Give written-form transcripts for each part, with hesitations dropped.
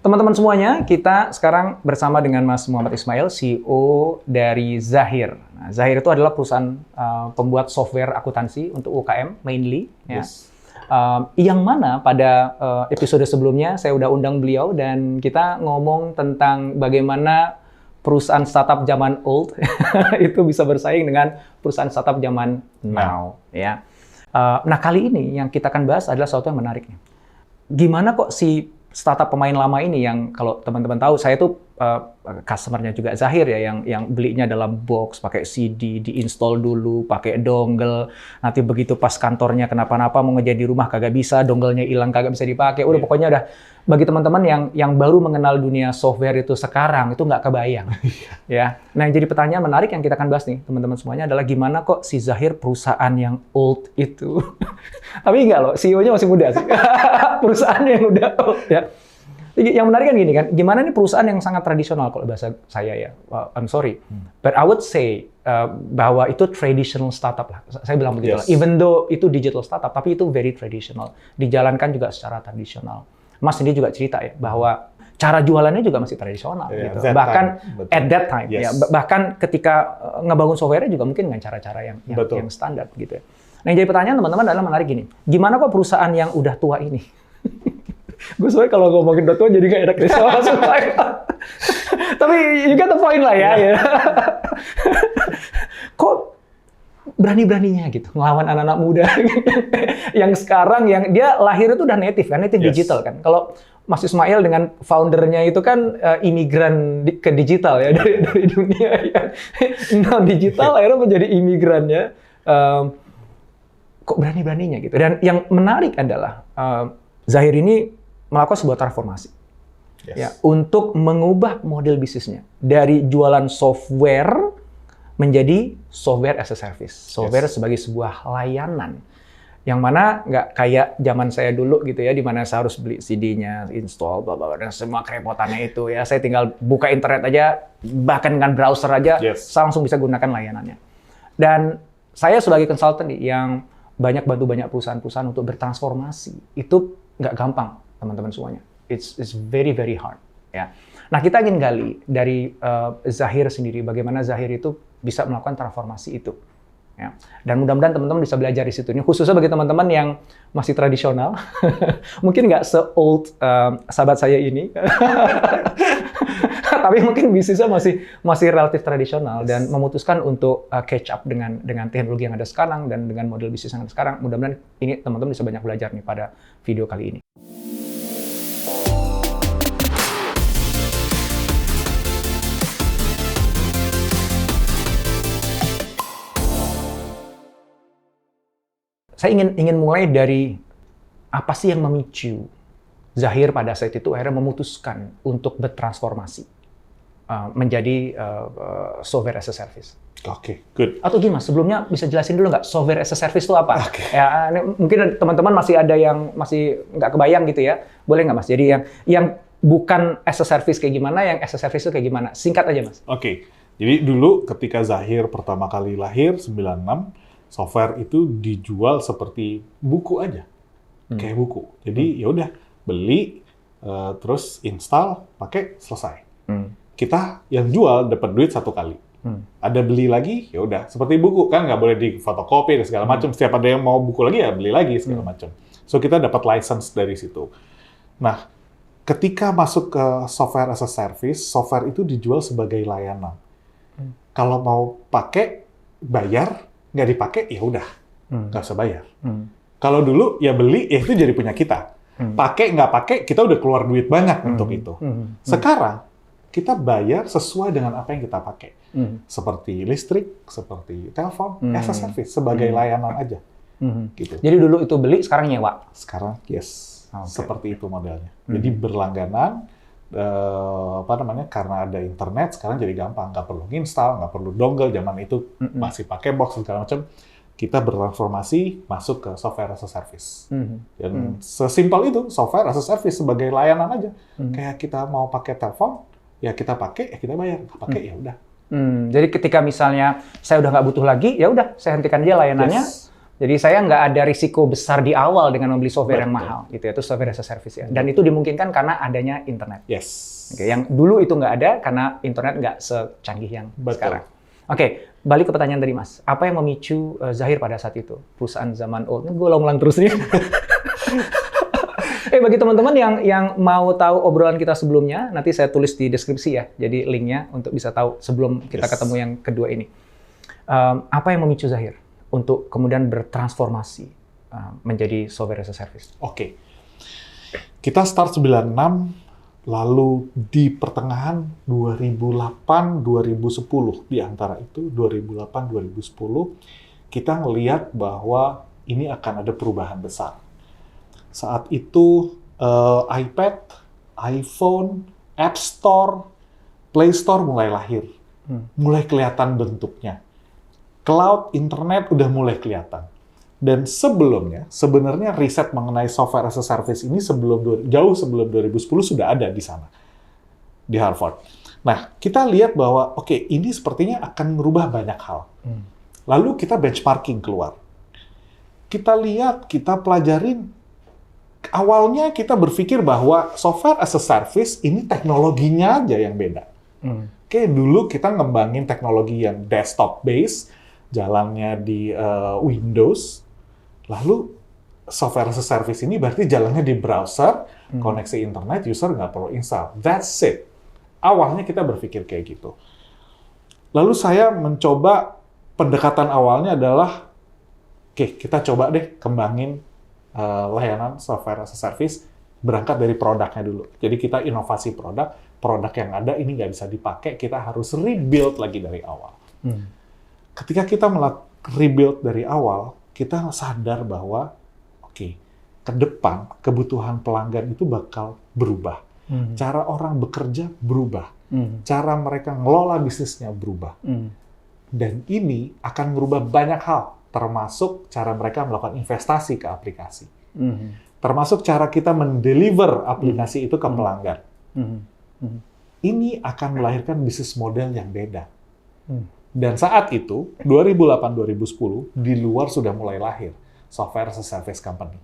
Teman-teman semuanya, kita sekarang bersama dengan Mas Muhammad Ismail, CEO dari Zahir. Nah, Zahir itu adalah perusahaan pembuat software akuntansi untuk UKM mainly. Yes. Yang mana pada episode sebelumnya saya udah undang beliau dan kita ngomong tentang bagaimana perusahaan startup zaman old itu bisa bersaing dengan perusahaan startup zaman now. Ya. Nah, kali ini yang kita akan bahas adalah sesuatu yang menarik. Gimana kok si startup pemain lama ini yang kalau teman-teman tahu, saya tuh customer-nya juga Zahir ya, yang belinya dalam box, pakai CD, diinstal dulu, pakai dongle, nanti begitu pas kantornya kenapa-napa mau ngejadi rumah kagak bisa, dongle-nya hilang kagak bisa dipakai, udah pokoknya udah bagi teman-teman yang baru mengenal dunia software itu sekarang, itu nggak kebayang. Ya. Nah, yang jadi pertanyaan menarik yang kita akan bahas nih, teman-teman semuanya adalah gimana kok si Zahir perusahaan yang old itu. Tapi enggak loh, CEO-nya masih muda sih. Perusahaan yang udah old ya. Yang menarik kan gini kan, gimana nih perusahaan yang sangat tradisional kalau bahasa saya ya, I'm sorry, but I would say bahwa itu traditional startup lah. Saya bilang begitu lah. Even though itu digital startup, tapi itu very traditional. Dijalankan juga secara tradisional. Mas sendiri juga cerita ya bahwa cara jualannya juga masih tradisional gitu. Bahkan at that time ya, bahkan ketika ngebangun software-nya juga mungkin dengan cara-cara yang standar gitu ya. Nah, yang jadi pertanyaan teman-teman adalah menarik gini. Gimana kok perusahaan yang udah tua ini? Gue soalnya kalau ngomongin udah tua jadi nggak enak deh sama semua. Tapi you get the point lah ya. Kok berani-beraninya gitu ngelawan anak-anak muda yang sekarang yang dia lahir itu udah native kan, native digital kan. Kalau Mas Ismail dengan foundernya itu kan imigran ke digital ya dari dunia yang non digital akhirnya menjadi imigran ya. Kok berani-beraninya gitu. Dan yang menarik adalah Zahir ini melakukan sebuah transformasi ya untuk mengubah model bisnisnya dari jualan software menjadi software as a service, software sebagai sebuah layanan yang mana nggak kayak zaman saya dulu gitu ya, di mana saya harus beli CD-nya, install, bla bla dan semua kerepotannya itu ya. Saya tinggal buka internet aja, bahkan dengan browser aja, saya langsung bisa gunakan layanannya. Dan saya sebagai konsultan yang banyak bantu banyak perusahaan-perusahaan untuk bertransformasi, itu nggak gampang, teman-teman semuanya. It's very very hard. Ya. Nah, kita ingin gali dari Zahir sendiri, bagaimana Zahir itu bisa melakukan transformasi itu. Ya. Dan mudah-mudahan teman-teman bisa belajar di situ. Ini khususnya bagi teman-teman yang masih tradisional, mungkin nggak se-old sahabat saya ini, tapi mungkin bisnisnya masih relatif tradisional dan memutuskan untuk catch up dengan teknologi yang ada sekarang dan dengan model bisnis yang ada sekarang. Mudah-mudahan ini teman-teman bisa banyak belajar nih pada video kali ini. Saya ingin mulai dari apa sih yang memicu Zahir pada saat itu akhirnya memutuskan untuk bertransformasi menjadi software as a service. Oke, good. Atau gimana? Sebelumnya bisa jelasin dulu nggak software as a service itu apa? Okay. Ya, mungkin teman-teman masih ada yang masih nggak kebayang gitu ya. Boleh nggak Mas? Jadi yang bukan as a service kayak gimana, yang as a service itu kayak gimana? Singkat aja Mas. Oke. Jadi dulu ketika Zahir pertama kali lahir 96, software itu dijual seperti buku aja, kayak buku. Jadi ya udah beli, terus install, pakai, selesai. Kita yang jual dapat duit satu kali. Ada beli lagi, ya udah seperti buku kan nggak boleh difotokopi dan segala macam. Setiap ada yang mau buku lagi ya beli lagi segala macam. So kita dapat license dari situ. Nah, ketika masuk ke software as a service, software itu dijual sebagai layanan. Kalau mau pakai, bayar. Nggak dipakai, ya udah, nggak usah bayar. Kalau dulu, ya beli, ya itu jadi punya kita. Pakai, nggak pakai, kita udah keluar duit banyak untuk itu. Sekarang, kita bayar sesuai dengan apa yang kita pakai. Seperti listrik, seperti telepon, as a service, sebagai layanan aja. Gitu. Jadi dulu itu beli, sekarang nyewa? Sekarang, yes. Seperti itu modelnya. Jadi berlangganan, karena ada internet sekarang jadi gampang, nggak perlu install, nggak perlu dongle, zaman itu masih pakai box segala macam. Kita bertransformasi masuk ke software as a service. Dan sesimpel itu, software as a service sebagai layanan aja. Kayak kita mau pakai telepon, ya kita pakai, ya kita bayar, nggak pakai ya udah. Jadi ketika misalnya saya udah nggak butuh lagi, ya udah saya hentikan aja layanannya. Jadi saya nggak ada risiko besar di awal dengan membeli software yang Betul. mahal, gitu ya. Itu software as a service ya. Dan itu dimungkinkan karena adanya internet. Yes. Oke, yang dulu itu nggak ada karena internet nggak secanggih yang Betul. sekarang. Oke, balik ke pertanyaan tadi Mas. Apa yang memicu Zahir pada saat itu? Perusahaan zaman old. Ini gue ulang-ulang terus nih. Bagi teman-teman yang mau tahu obrolan kita sebelumnya, nanti saya tulis di deskripsi ya. Jadi linknya untuk bisa tahu sebelum kita ketemu yang kedua ini. Apa yang memicu Zahir untuk kemudian bertransformasi menjadi software as a service? Oke. Kita start 96, lalu di pertengahan 2008-2010, di antara itu 2008-2010, kita ngelihat bahwa ini akan ada perubahan besar. Saat itu iPad, iPhone, App Store, Play Store mulai lahir. Mulai kelihatan bentuknya. Cloud, internet udah mulai kelihatan. Dan sebelumnya, sebenarnya riset mengenai software as a service ini jauh sebelum 2010 sudah ada di sana, di Harvard. Nah, kita lihat bahwa, oke, ini sepertinya akan merubah banyak hal. Lalu kita benchmarking keluar. Kita lihat, kita pelajarin, awalnya kita berpikir bahwa software as a service ini teknologinya aja yang beda. Oke, dulu kita ngembangin teknologi yang desktop based, jalannya di Windows, lalu software as a service ini berarti jalannya di browser, koneksi internet, user nggak perlu install. That's it. Awalnya kita berpikir kayak gitu. Lalu saya mencoba, pendekatan awalnya adalah, oke, kita coba deh kembangin layanan software as a service, berangkat dari produknya dulu. Jadi kita inovasi produk yang ada ini nggak bisa dipakai, kita harus rebuild lagi dari awal. Ketika kita rebuild dari awal, kita sadar bahwa, oke, ke depan kebutuhan pelanggan itu bakal berubah. Cara orang bekerja berubah. Cara mereka ngelola bisnisnya berubah. Dan ini akan merubah banyak hal, termasuk cara mereka melakukan investasi ke aplikasi. Termasuk cara kita mendeliver aplikasi itu ke pelanggan. Ini akan melahirkan bisnis model yang beda. Dan saat itu, 2008-2010, di luar sudah mulai lahir software as a service company.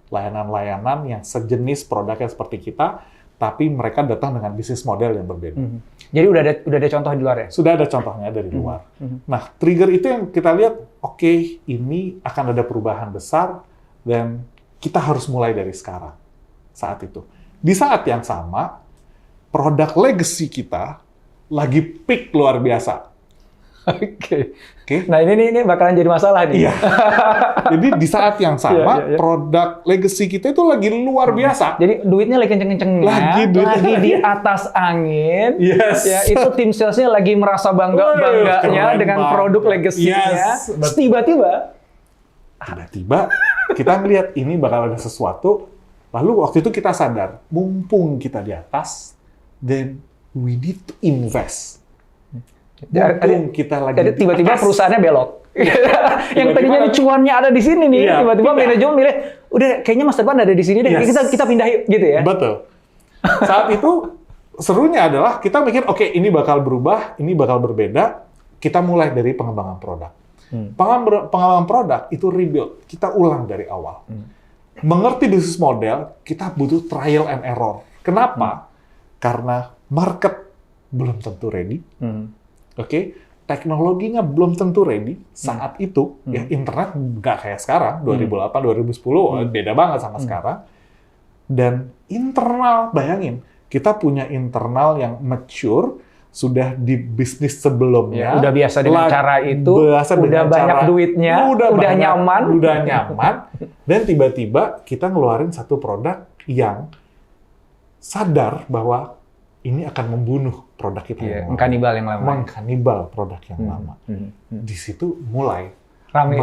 Layanan-layanan yang sejenis produknya seperti kita, tapi mereka datang dengan bisnis model yang berbeda. Jadi udah ada contoh di luar ya? Sudah ada contohnya dari luar. Nah, trigger itu yang kita lihat, oke, ini akan ada perubahan besar, dan kita harus mulai dari sekarang, saat itu. Di saat yang sama, produk legacy kita lagi peak luar biasa. Oke. Nah ini bakalan jadi masalah nih. Iya. Jadi di saat yang sama, produk legacy kita itu lagi luar biasa. Jadi duitnya lagi kenceng-kencengnya, lagi di atas angin. Yes. Ya, itu tim salesnya lagi merasa bangganya dengan produk legacy-nya. Yes. Tiba-tiba kita ngelihat ini bakal ada sesuatu. Lalu waktu itu kita sadar, mumpung kita di atas, then we need to invest. Jadi tiba-tiba perusahaannya belok. Yang tadinya cuannya ada di sini nih, tiba-tiba manajemen milih, udah kayaknya masa depan ada di sini deh, kita pindah yuk, gitu ya. Betul. Saat itu serunya adalah kita mikir, oke, ini bakal berubah, ini bakal berbeda. Kita mulai dari pengembangan produk. Pengembangan produk itu rebuild, kita ulang dari awal. Mengerti bisnis model, kita butuh trial and error. Kenapa? Karena market belum tentu ready. Oke, teknologinya belum tentu ready saat itu. Ya, internet nggak kayak sekarang, 2008-2010 beda banget sama sekarang. Dan internal, bayangin, kita punya internal yang mature, sudah di bisnis sebelumnya, udah biasa dengan cara itu, udah banyak duitnya, udah nyaman, dan tiba-tiba kita ngeluarin satu produk yang sadar bahwa ini akan membunuh produk kita yang lama. Mengkanibal yang lama. Mengkanibal produk yang lama. Di situ mulai rame,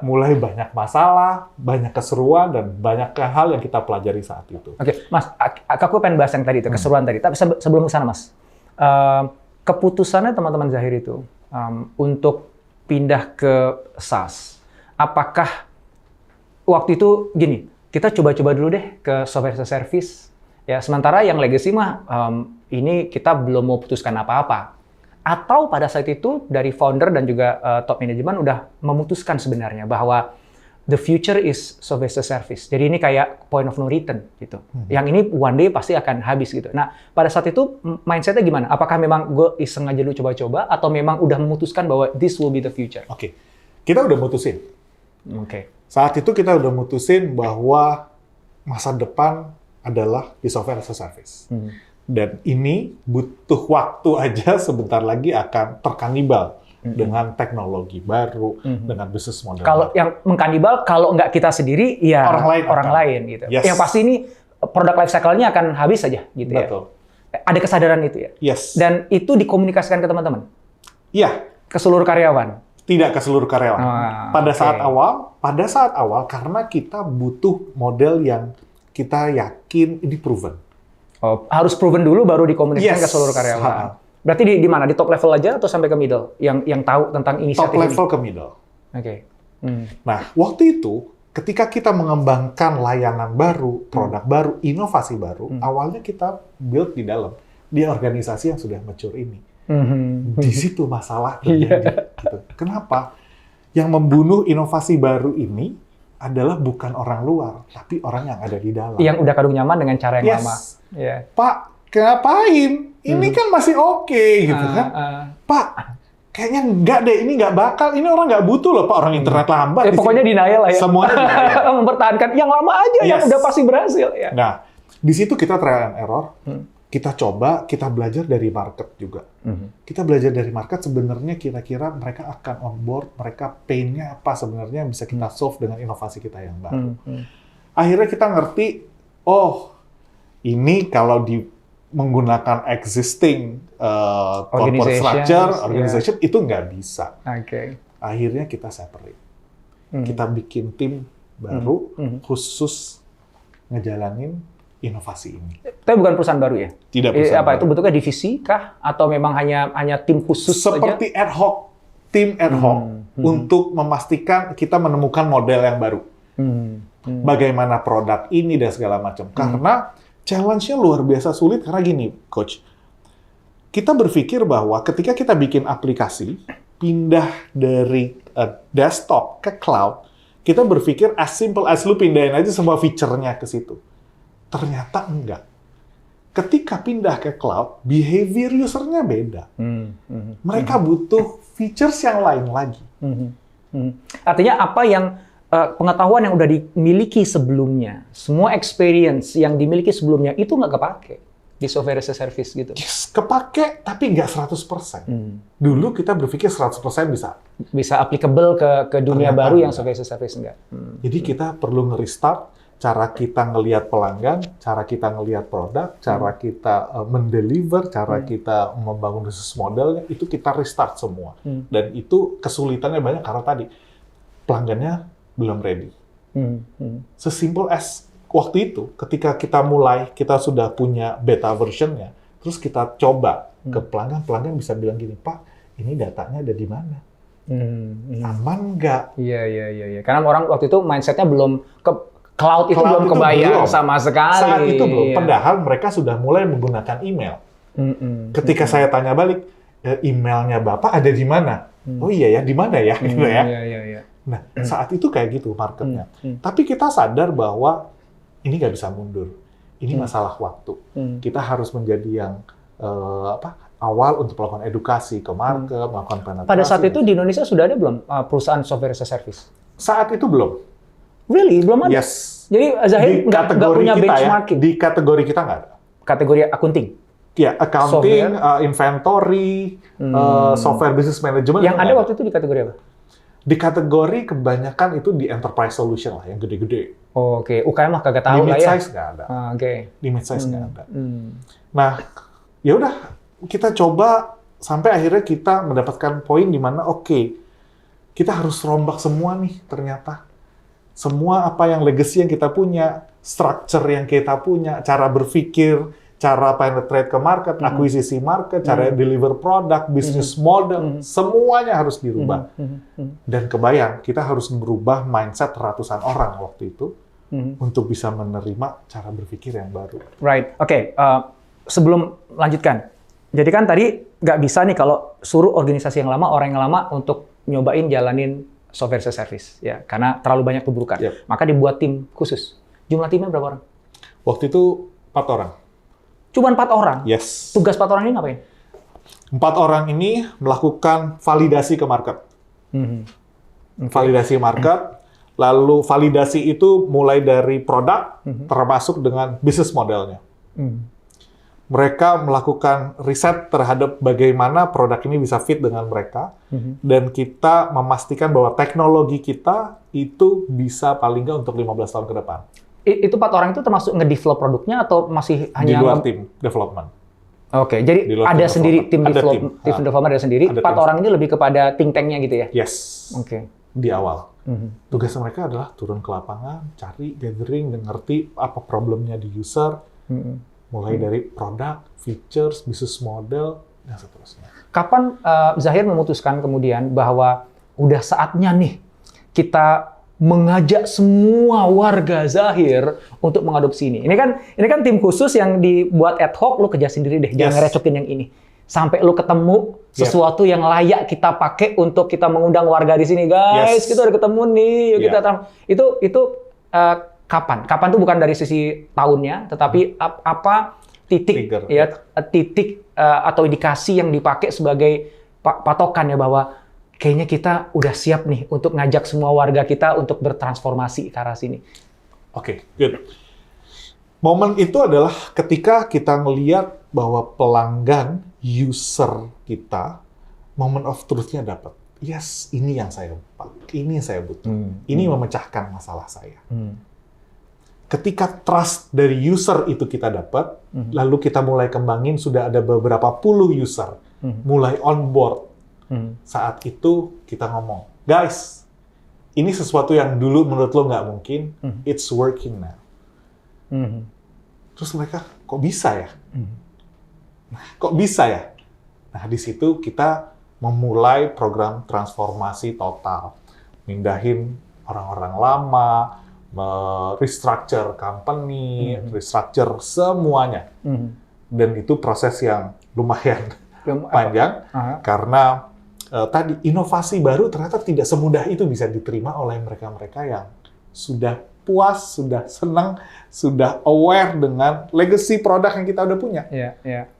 mulai banyak masalah, banyak keseruan, dan banyak hal yang kita pelajari saat itu. Oke, Mas, aku pengen bahas yang tadi itu, keseruan tadi. Tapi sebelum ke sana, Mas, keputusannya teman-teman Zahir itu untuk pindah ke SaaS, apakah waktu itu gini, kita coba-coba dulu deh ke software as a service, ya, sementara yang legacy mah ini kita belum mau putuskan apa-apa. Atau pada saat itu dari founder dan juga top manajemen udah memutuskan sebenarnya bahwa the future is software as a service. Jadi ini kayak point of no return gitu. Yang ini one day pasti akan habis gitu. Nah, pada saat itu mindset-nya gimana? Apakah memang gue iseng aja dulu coba-coba atau memang udah memutuskan bahwa this will be the future? Oke. Kita udah mutusin. Oke. Saat itu kita udah mutusin bahwa masa depan adalah di software as a service. Dan ini butuh waktu aja, sebentar lagi akan terkanibal dengan teknologi baru, dengan bisnis model. Kalau yang mengkanibal, kalau nggak kita sendiri, ya orang lain gitu. Yes. Yang pasti ini produk life cycle-nya akan habis aja gitu. Betul. Ya. Ada kesadaran itu ya. Yes. Dan itu dikomunikasikan ke teman-teman. Iya. Ke seluruh karyawan. Tidak ke seluruh karyawan. Pada saat awal, karena kita butuh model yang kita yakin ini proven. Oh, harus proven dulu baru dikomunikasikan ke seluruh karyawan. Berarti di mana? Di top level aja atau sampai ke middle? Yang tahu tentang inisiatif top level ini? ke middle. Oke. Nah, waktu itu ketika kita mengembangkan layanan baru, produk baru, inovasi baru, awalnya kita build di dalam di organisasi yang sudah mature ini. Di situ masalah terjadi. Gitu. Kenapa? Yang membunuh inovasi baru ini adalah bukan orang luar, tapi orang yang ada di dalam. Yang udah kadung nyaman dengan cara yang lama. Yeah. Pak, ngapain? Ini kan masih oke, gitu kan? Pak, kayaknya enggak deh, ini nggak bakal, ini orang nggak butuh loh Pak, orang internet lambat. Pokoknya denial lah ya. Semuanya denial. Mempertahankan yang lama aja, yang udah pasti berhasil. Ya. Nah, di situ kita trial and error, kita coba, kita belajar dari market juga. Kita belajar dari market sebenarnya kira-kira mereka akan on board, mereka pain-nya apa sebenarnya yang bisa kita solve dengan inovasi kita yang baru. Akhirnya kita ngerti, oh ini kalau menggunakan existing corporate structure, organization, itu nggak bisa. Akhirnya kita separate. Kita bikin tim baru khusus ngejalanin inovasi ini. Tapi bukan perusahaan baru ya? Tidak perusahaan apa baru. Itu bentuknya divisi kah? Atau memang hanya tim khusus seperti ad hoc, tim ad hoc untuk memastikan kita menemukan model yang baru. Bagaimana produk ini dan segala macam. Karena challenge-nya luar biasa sulit karena gini, Coach. Kita berpikir bahwa ketika kita bikin aplikasi, pindah dari desktop ke cloud, kita berpikir as simple as lu pindahin aja semua feature-nya ke situ. Ternyata enggak. Ketika pindah ke cloud, behavior user-nya beda. Mereka butuh features yang lain lagi. Artinya apa yang pengetahuan yang udah dimiliki sebelumnya, semua experience yang dimiliki sebelumnya itu nggak kepake di software as a service gitu. Yes, kepake tapi nggak 100%. Dulu kita berpikir 100% bisa applicable ke dunia baru yang software as a service enggak. Jadi kita perlu nge-restart cara kita ngelihat pelanggan, cara kita ngelihat produk, cara kita mendeliver, cara kita membangun bisnis modelnya, itu kita restart semua. Dan itu kesulitannya banyak karena tadi pelanggannya belum ready. Sesimpel as waktu itu, ketika kita mulai, kita sudah punya beta versionnya, terus kita coba ke pelanggan, pelanggan bisa bilang gini, Pak, ini datanya ada di mana? Aman nggak? Iya. Karena orang waktu itu mindset-nya belum ke cloud itu belum kebayang sama sekali. Saat itu belum. Padahal mereka sudah mulai menggunakan email. Ketika saya tanya balik, emailnya Bapak ada di mana? Oh iya ya, di mana ya? Gitu ya. Iya. Nah, saat itu kayak gitu marketnya. Tapi kita sadar bahwa ini nggak bisa mundur. Ini masalah waktu. Kita harus menjadi yang awal untuk melakukan edukasi ke market, melakukan penetrasi. Pada saat itu di Indonesia sudah ada belum perusahaan software as a service? Saat itu belum. Really? Belum ada? Yes. Jadi Zahir nggak punya benchmarking? Di kategori kita nggak ada. Kategori accounting? Ya, accounting, inventory, software business management. Yang ada waktu itu di kategori apa? Di kategori kebanyakan itu di enterprise solution lah, yang gede-gede. Oh, oke. UKM mah kagak tahu lah ya. Di mid-size nggak ada. Di mid-size nggak ada. Nah, ya udah kita coba sampai akhirnya kita mendapatkan poin di mana kita harus rombak semua nih ternyata. Semua apa yang legacy yang kita punya, structure yang kita punya, cara berpikir, cara penetrate ke market, akuisisi market, cara deliver produk, business model, semuanya harus dirubah. Dan kebayang, kita harus merubah mindset ratusan orang waktu itu untuk bisa menerima cara berpikir yang baru. Right, oke. Sebelum lanjutkan, Jadi kan tadi nggak bisa nih kalau suruh organisasi yang lama, orang yang lama untuk nyobain jalanin software as a service, ya, karena terlalu banyak keburukan. Yep. Maka dibuat tim khusus. Jumlah timnya berapa orang? Waktu itu 4 orang. Cuman 4 orang? Yes. Tugas 4 orang ini ngapain? 4 orang ini melakukan validasi ke market. Validasi market, lalu validasi itu mulai dari produk, termasuk dengan bisnis modelnya. Mereka melakukan riset terhadap bagaimana produk ini bisa fit dengan mereka, dan kita memastikan bahwa teknologi kita itu bisa paling nggak untuk 15 tahun ke depan. Itu 4 orang itu termasuk nge-develop produknya atau masih hanya... Di luar tim development. Oke, jadi ada sendiri tim development ada sendiri. 4 orang ini lebih kepada think tank-nya gitu ya? Yes. Oke. Di awal. Tugas mereka adalah turun ke lapangan, cari, gathering, dan ngerti apa problemnya di user, mulai dari produk, features, business model, dan seterusnya. Kapan Zahir memutuskan kemudian bahwa udah saatnya nih kita mengajak semua warga Zahir untuk mengadopsi ini? Ini kan tim khusus yang dibuat ad hoc, lu kerja sendiri deh, jangan ngerecokin yang ini. Sampai lu ketemu sesuatu yang layak kita pakai untuk kita mengundang warga di sini, guys. Kita udah ketemu nih, yuk kita itu kapan? Kapan tuh bukan dari sisi tahunnya, tetapi apa titik trigger, titik atau indikasi yang dipakai sebagai patokan ya bahwa kayaknya kita udah siap nih untuk ngajak semua warga kita untuk bertransformasi ke arah sini. Oke, good. Momen itu adalah ketika kita ngelihat bahwa pelanggan, user kita, moment of truth-nya dapat. Yes, ini yang saya butuh. Ini memecahkan masalah saya. Ketika trust dari user itu kita dapat, lalu kita mulai kembangin, sudah ada beberapa puluh user, mulai on board. Saat itu kita ngomong, guys, ini sesuatu yang dulu menurut lo nggak mungkin, it's working now. Terus mereka, kok bisa ya? Kok bisa ya? Nah, di situ kita memulai program transformasi total. Mindahin orang-orang lama, restructure company, restructure semuanya. Dan itu proses yang lumayan panjang, karena tadi inovasi baru ternyata tidak semudah itu bisa diterima oleh mereka-mereka yang sudah puas, sudah senang, sudah aware dengan legacy produk yang kita udah punya.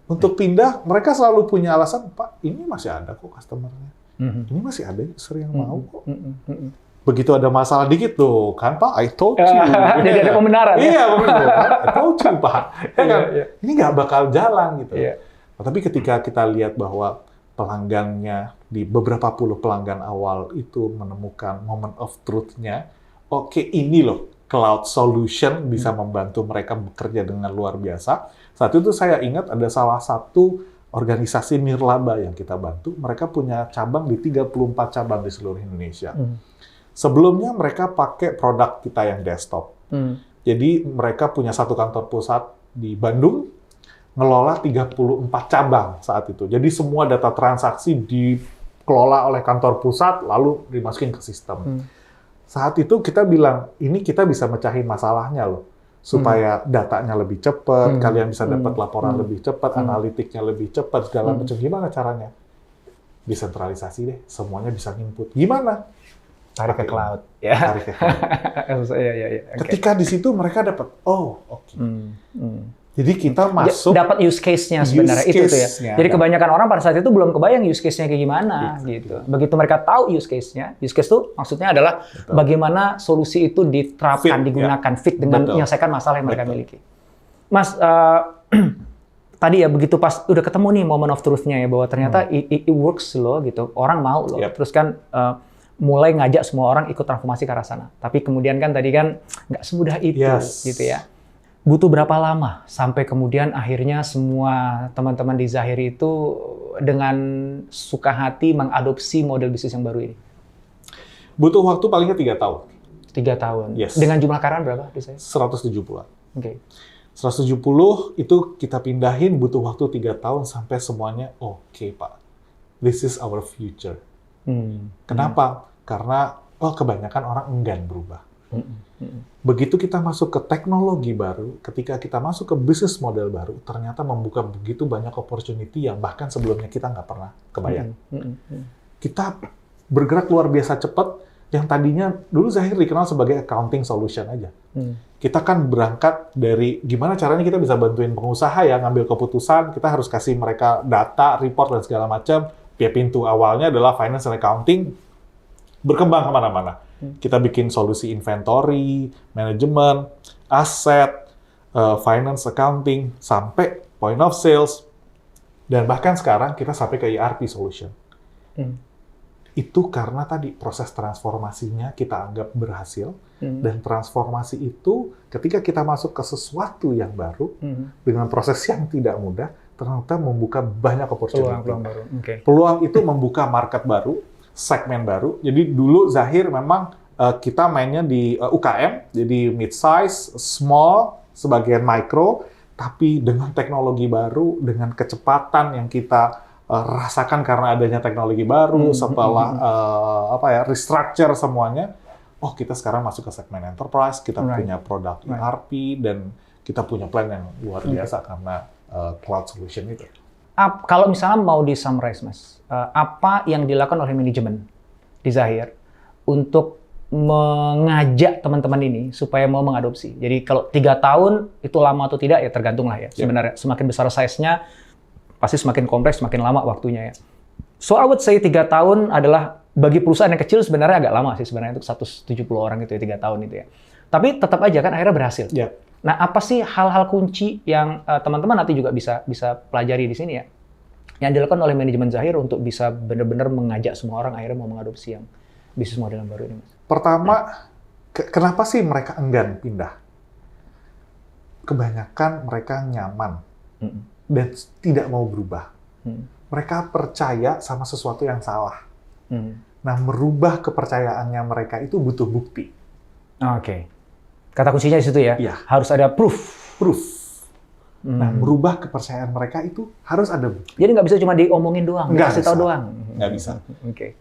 Untuk pindah, mereka selalu punya alasan, Pak, ini masih ada kok customer-nya. Ini masih ada user yang mau kok. Begitu ada masalah dikit tuh, kan Pak, I told you. Jadi ada pembenaran. Iya, benar. I told you, Pak. Ini nggak bakal jalan gitu. Nah, tapi ketika kita lihat bahwa pelanggannya, di beberapa puluh pelanggan awal itu menemukan moment of truth-nya, oke, ini loh, cloud solution bisa membantu mereka bekerja dengan luar biasa. Saat itu saya ingat ada salah satu organisasi nirlaba yang kita bantu. Mereka punya cabang di 34 cabang di seluruh Indonesia. Sebelumnya mereka pakai produk kita yang desktop. Jadi mereka punya satu kantor pusat di Bandung, ngelola 34 cabang saat itu. Jadi semua data transaksi dikelola oleh kantor pusat, lalu dimasukin ke sistem. Saat itu kita bilang, ini kita bisa mecahin masalahnya loh, supaya datanya lebih cepat, kalian bisa dapat laporan lebih cepat, analitiknya lebih cepat, segala macam. Gimana caranya? Desentralisasi deh, semuanya bisa input. Gimana? Tarik ke cloud. Tarik ke cloud. Ketika di situ mereka dapat, jadi kita masuk dapat use case-nya sebenarnya itu tuh ya. Jadi kebanyakan orang pada saat itu belum kebayang use case-nya kayak gimana gitu. Begitu mereka tahu use case-nya, use case itu maksudnya adalah bagaimana solusi itu diterapkan, digunakan, fit dengan menyelesaikan masalah yang mereka miliki. Mas, tadi ya begitu pas udah ketemu nih moment of truth-nya ya bahwa ternyata it works loh gitu. Orang mau loh. Terus kan mulai ngajak semua orang ikut transformasi ke arah sana. Tapi kemudian kan tadi kan nggak semudah itu gitu ya. Butuh berapa lama sampai kemudian akhirnya semua teman-teman di Zahir itu dengan suka hati mengadopsi model bisnis yang baru ini? Butuh waktu palingnya 3 tahun. 3 tahun. Yes. Dengan jumlah karyawan berapa di Zahir? 170-an. Oke. 170 itu kita pindahin butuh waktu 3 tahun sampai semuanya oke, Pak. This is our future. Kenapa? Karena kebanyakan orang enggan berubah. Begitu kita masuk ke teknologi baru, ketika kita masuk ke bisnis model baru, ternyata membuka begitu banyak opportunity yang bahkan sebelumnya kita nggak pernah kebayang. Kita bergerak luar biasa cepat, yang tadinya dulu Zahir dikenal sebagai accounting solution aja. Kita kan berangkat dari gimana caranya kita bisa bantuin pengusaha ya ngambil keputusan, kita harus kasih mereka data, report, dan segala macam. Pintu awalnya adalah finance and accounting, berkembang kemana-mana. Kita bikin solusi inventory, manajemen, aset, finance, accounting, sampai point of sales, dan bahkan sekarang kita sampai ke ERP solution. Itu karena tadi proses transformasinya kita anggap berhasil, dan transformasi itu ketika kita masuk ke sesuatu yang baru, dengan proses yang tidak mudah, ternyata membuka banyak opportunity. Peluang baru. Peluang itu membuka market baru, segmen baru. Jadi dulu Zahir memang kita mainnya di UKM, jadi mid-size, small, sebagian micro, tapi dengan teknologi baru, dengan kecepatan yang kita rasakan karena adanya teknologi baru, setelah restructure semuanya, kita sekarang masuk ke segmen enterprise, kita punya produk ERP, dan kita punya plan yang luar biasa karena cloud solution itu. Kalau misalnya mau di-summarize, Mas, apa yang dilakukan oleh manajemen di Zahir untuk mengajak teman-teman ini supaya mau mengadopsi? Jadi kalau 3 tahun itu lama atau tidak, ya tergantung lah ya. Sebenarnya semakin besar size-nya, pasti semakin kompleks, semakin lama waktunya ya. So I would say 3 tahun adalah bagi perusahaan yang kecil sebenarnya agak lama sih sebenarnya untuk 170 orang itu ya, 3 tahun itu ya. Tapi tetap aja kan akhirnya berhasil. Nah, apa sih hal-hal kunci yang teman-teman nanti juga bisa pelajari di sini ya? Yang dilakukan oleh manajemen Zahir untuk bisa benar-benar mengajak semua orang akhirnya mau mengadopsi yang bisnis model yang baru ini, Mas? Pertama, kenapa sih mereka enggan pindah? Kebanyakan mereka nyaman dan tidak mau berubah. Mereka percaya sama sesuatu yang salah. Nah, merubah kepercayaannya mereka itu butuh bukti. Oke. Kata kuncinya di situ ya? Iya. Harus ada proof. Nah, merubah kepercayaan mereka itu harus ada bukti. Jadi nggak bisa cuma diomongin doang, kasih tahu doang. Nggak bisa.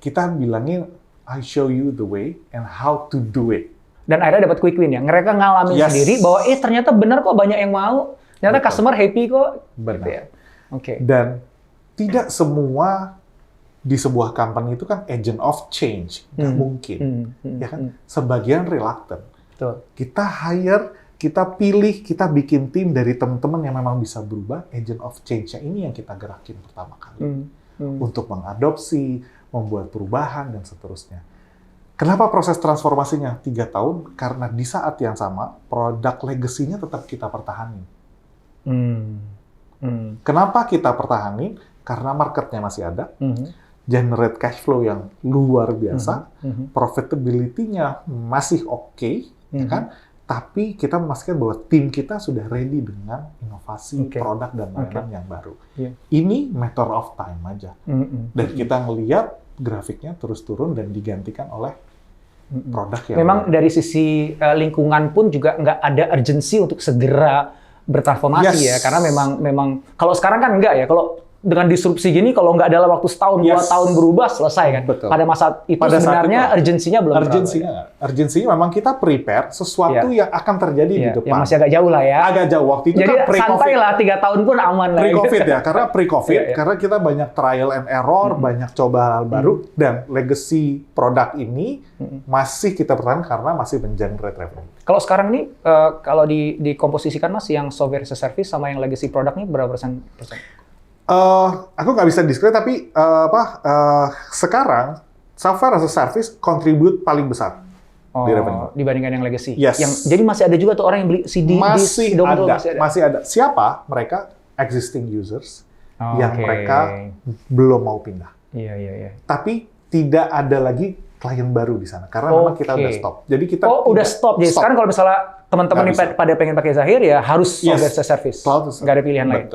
Kita bilangin, I show you the way and how to do it. Dan akhirnya dapat quick win ya. Mereka ngalamin sendiri bahwa ternyata benar kok, banyak yang mau. Ternyata customer happy kok. Benar. Gitu ya. Dan tidak semua di sebuah company itu kan agent of change. Nggak mungkin. Ya kan? Sebagian reluctant. Kita hire, kita pilih, kita bikin tim dari teman-teman yang memang bisa berubah. Agent of change-nya ini yang kita gerakin pertama kali. Untuk mengadopsi, membuat perubahan, dan seterusnya. Kenapa proses transformasinya 3 tahun? Karena di saat yang sama, produk legacy-nya tetap kita pertahanin. Kenapa kita pertahanin? Karena marketnya masih ada, generate cash flow yang luar biasa, profitability-nya masih oke, ya kan? Tapi kita memastikan bahwa tim kita sudah ready dengan inovasi, produk, dan layanan yang baru. Ini matter of time aja. Dan kita ngelihat grafiknya terus turun dan digantikan oleh produk yang memang baru. Dari sisi lingkungan pun juga nggak ada urgensi untuk segera bertransformasi ya, karena memang kalau sekarang kan enggak ya, kalau dengan disrupsi gini, kalau nggak dalam waktu setahun, 2 tahun berubah, selesai kan. Pada masa itu sebenarnya urgensinya belum terlalu. Urgensinya memang kita prepare sesuatu yang akan terjadi di depan. Yang masih agak jauh lah ya. Agak jauh. Waktu itu jadi kan pre-COVID. santai lah, 3 tahun pun aman lah. Pre-COVID ya, karena pre-COVID, karena kita banyak trial and error, banyak coba hal baru, dan legacy produk ini masih kita pertahankan karena masih men-generate revenue. Kalau sekarang ini, kalau dikomposisikan Mas, yang software as a service sama yang legacy produk ini berapa persen? Aku nggak bisa disclose, tapi sekarang software as a service contribute paling besar di revenue dibandingkan yang legacy. Yes. Jadi masih ada juga tuh orang yang beli CD, masih ada. Siapa? Mereka existing users yang mereka belum mau pindah. Iya. Tapi tidak ada lagi klien baru di sana karena memang kita udah stop. Jadi kita udah stop. Jadi sekarang kalau misalnya teman-teman ini pada pengen pakai Zahir ya harus software as a service. Nggak ada pilihan lain.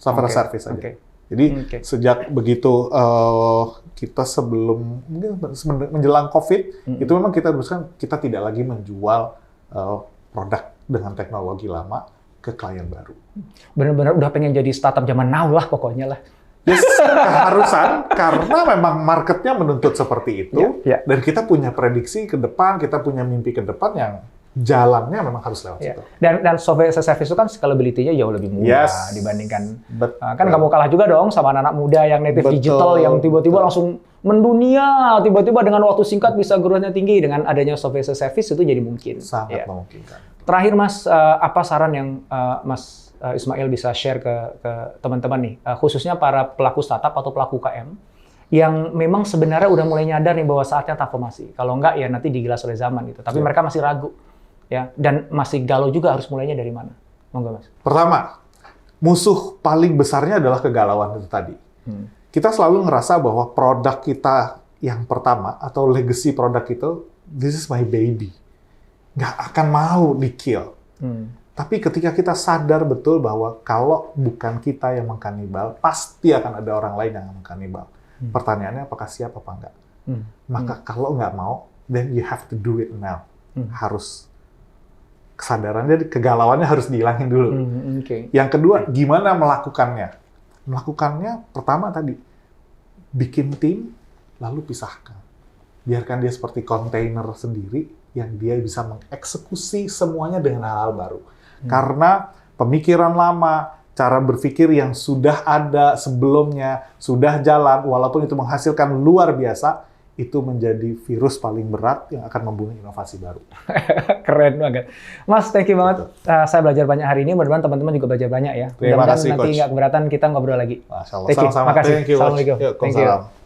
Software service aja. Jadi sejak begitu kita sebelum menjelang COVID itu memang kita teruskan kita tidak lagi menjual produk dengan teknologi lama ke klien baru. Benar-benar udah pengen jadi startup zaman now lah pokoknya lah. Yes, keharusan karena memang marketnya menuntut seperti itu, dan kita punya prediksi ke depan, kita punya mimpi ke depan yang jalannya memang harus lewat situ. Dan software as a service itu kan scalability-nya jauh lebih mudah dibandingkan kan kamu kalah juga dong sama anak muda yang native digital yang tiba-tiba langsung mendunia, tiba-tiba dengan waktu singkat bisa growth-nya tinggi. Dengan adanya software as a service itu jadi mungkin. Sangat memungkinkan. Terakhir Mas, apa saran yang Mas Ismail bisa share ke teman-teman nih, khususnya para pelaku startup atau pelaku UKM yang memang sebenarnya udah mulai nyadar nih bahwa saatnya transformasi. Kalau enggak ya nanti digilas oleh zaman gitu. Tapi mereka masih ragu ya, dan masih galau juga harus mulainya dari mana? Monggo Mas. Pertama, musuh paling besarnya adalah kegalauan itu tadi. Kita selalu ngerasa bahwa produk kita yang pertama atau legacy produk itu, this is my baby. Nggak akan mau di-kill. Tapi ketika kita sadar betul bahwa kalau bukan kita yang mengkanibal, pasti akan ada orang lain yang mengkanibal. Pertanyaannya apakah siap apa enggak? Maka kalau nggak mau, then you have to do it now. Harus kesadarannya, kegalauannya harus dihilangin dulu. Yang kedua, gimana melakukannya? Melakukannya pertama tadi, bikin tim, lalu pisahkan. Biarkan dia seperti kontainer sendiri yang dia bisa mengeksekusi semuanya dengan hal-hal baru. Karena pemikiran lama, cara berpikir yang sudah ada sebelumnya, sudah jalan, walaupun itu menghasilkan luar biasa, itu menjadi virus paling berat yang akan membunuh inovasi baru. Keren banget. Mas, thank you banget. Saya belajar banyak hari ini, mudah-mudahan teman-teman juga belajar banyak ya. Terima kasih, nanti nggak keberatan kita ngobrol lagi. Masya Allah. Sama-sama. Makasih. Thank you, Assalamualaikum. Thank you.